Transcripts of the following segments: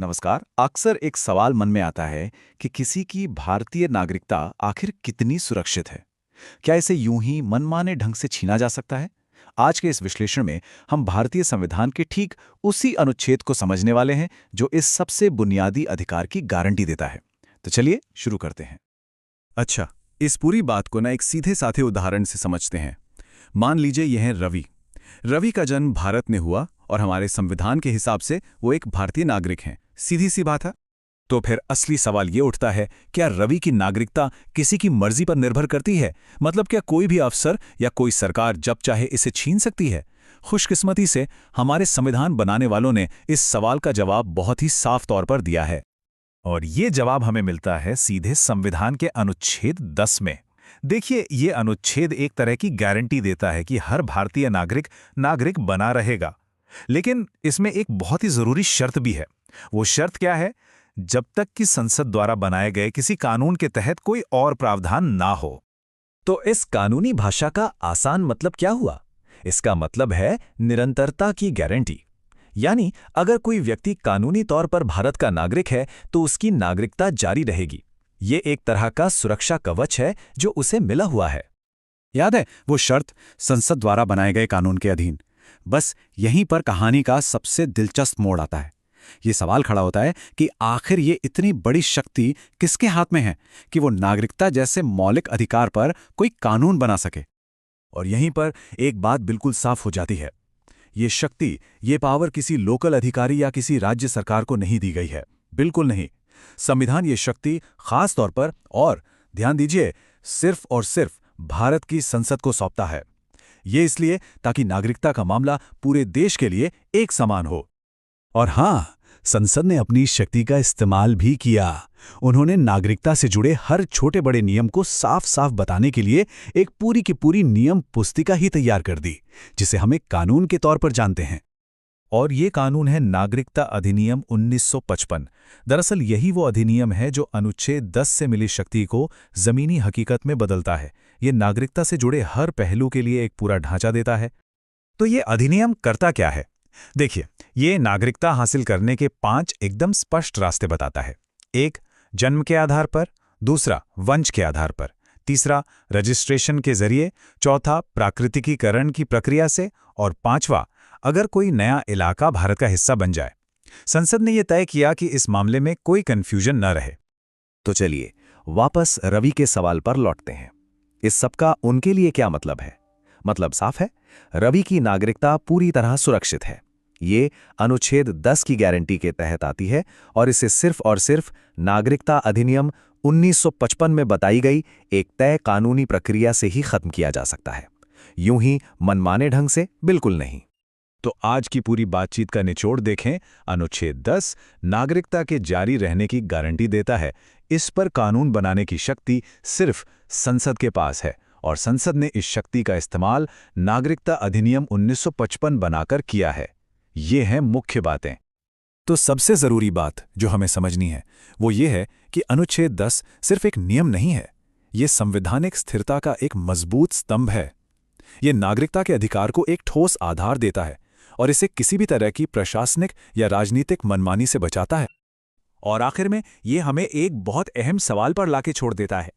नमस्कार। अक्सर एक सवाल मन में आता है कि किसी की भारतीय नागरिकता आखिर कितनी सुरक्षित है। क्या इसे यूं ही मनमाने ढंग से छीना जा सकता है? आज के इस विश्लेषण में हम भारतीय संविधान के ठीक उसी अनुच्छेद को समझने वाले हैं जो इस सबसे बुनियादी अधिकार की गारंटी देता है। तो चलिए शुरू करते हैं। अच्छा, इस पूरी बात को ना एक सीधे साधे उदाहरण से समझते हैं। मान लीजिए यह है रवि। रवि का जन्म भारत में हुआ और हमारे संविधान के हिसाब से वो एक भारतीय नागरिक हैं। सीधी सी बात है। तो फिर असली सवाल ये उठता है, क्या रवि की नागरिकता किसी की मर्जी पर निर्भर करती है? मतलब क्या कोई भी अफसर या कोई सरकार जब चाहे इसे छीन सकती है? खुशकिस्मती से हमारे संविधान बनाने वालों ने इस सवाल का जवाब बहुत ही साफ तौर पर दिया है। और ये जवाब हमें मिलता है सीधे संविधान के अनुच्छेद 10 में। देखिए, ये अनुच्छेद एक तरह की गारंटी देता है कि हर भारतीय नागरिक नागरिक बना रहेगा। लेकिन इसमें एक बहुत ही जरूरी शर्त भी है। वो शर्त क्या है? जब तक कि संसद द्वारा बनाए गए किसी कानून के तहत कोई और प्रावधान ना हो। तो इस कानूनी भाषा का आसान मतलब क्या हुआ? इसका मतलब है निरंतरता की गारंटी। यानी अगर कोई व्यक्ति कानूनी तौर पर भारत का नागरिक है तो उसकी नागरिकता जारी रहेगी। ये एक तरह का सुरक्षा कवच है जो उसे मिला हुआ है। याद है वो शर्त, संसद द्वारा बनाए गए कानून के अधीन। बस यहीं पर कहानी का सबसे दिलचस्प मोड़ आता है। ये सवाल खड़ा होता है कि आखिर ये इतनी बड़ी शक्ति किसके हाथ में है कि वो नागरिकता जैसे मौलिक अधिकार पर कोई कानून बना सके। और यहीं पर एक बात बिल्कुल साफ हो जाती है। ये शक्ति, ये पावर किसी लोकल अधिकारी या किसी राज्य सरकार को नहीं दी गई है। बिल्कुल नहीं। संविधान ये शक्ति खास तौर पर, और ध्यान दीजिए, सिर्फ और सिर्फ भारत की संसद को सौंपता है। ये इसलिए ताकि नागरिकता का मामला पूरे देश के लिए एक समान हो। और हां, संसद ने अपनी शक्ति का इस्तेमाल भी किया। उन्होंने नागरिकता से जुड़े हर छोटे बड़े नियम को साफ साफ बताने के लिए एक पूरी की पूरी नियम पुस्तिका ही तैयार कर दी, जिसे हम एक कानून के तौर पर जानते हैं। और ये कानून है नागरिकता अधिनियम 1955। दरअसल यही वो अधिनियम है जो अनुच्छेद 10 से मिली शक्ति को जमीनी हकीकत में बदलता है। ये नागरिकता से जुड़े हर पहलू के लिए एक पूरा ढांचा देता है। तो ये अधिनियम करता क्या है? देखिए, ये नागरिकता हासिल करने के 5 एकदम स्पष्ट रास्ते बताता है। 1, जन्म के आधार पर। दूसरा, वंश के आधार पर। तीसरा, रजिस्ट्रेशन के जरिए। चौथा, प्राकृतिकीकरण की प्रक्रिया से। और 5वां, अगर कोई नया इलाका भारत का हिस्सा बन जाए। संसद ने यह तय किया कि इस मामले में कोई कंफ्यूजन न रहे। तो चलिए वापस रवि के सवाल पर लौटते हैं। इस सबका उनके लिए क्या मतलब है? मतलब साफ है, रवि की नागरिकता पूरी तरह सुरक्षित है। ये अनुच्छेद 10 की गारंटी के तहत आती है और इसे सिर्फ और सिर्फ नागरिकता अधिनियम 1955 में बताई गई एक तय कानूनी प्रक्रिया से ही खत्म किया जा सकता है। यूं ही मनमाने ढंग से बिल्कुल नहीं। तो आज की पूरी बातचीत का निचोड़ देखें। अनुच्छेद 10 नागरिकता के जारी रहने की गारंटी देता है। इस पर कानून बनाने की शक्ति सिर्फ संसद के पास है, और संसद ने इस शक्ति का इस्तेमाल नागरिकता अधिनियम 1955 बनाकर किया है। ये हैं मुख्य बातें। तो सबसे जरूरी बात जो हमें समझनी है वो ये है कि अनुच्छेद 10 सिर्फ एक नियम नहीं है, ये संवैधानिक स्थिरता का एक मजबूत स्तंभ है। ये नागरिकता के अधिकार को एक ठोस आधार देता है और इसे किसी भी तरह की प्रशासनिक या राजनीतिक मनमानी से बचाता है। और आखिर में ये हमें एक बहुत अहम सवाल पर लाके छोड़ देता है।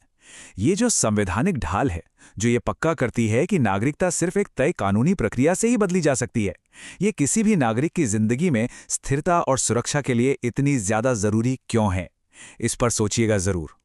ये जो संवैधानिक ढाल है जो ये पक्का करती है कि नागरिकता सिर्फ एक तय कानूनी प्रक्रिया से ही बदली जा सकती है, ये किसी भी नागरिक की जिंदगी में स्थिरता और सुरक्षा के लिए इतनी ज्यादा जरूरी क्यों है? इस पर सोचिएगा जरूर।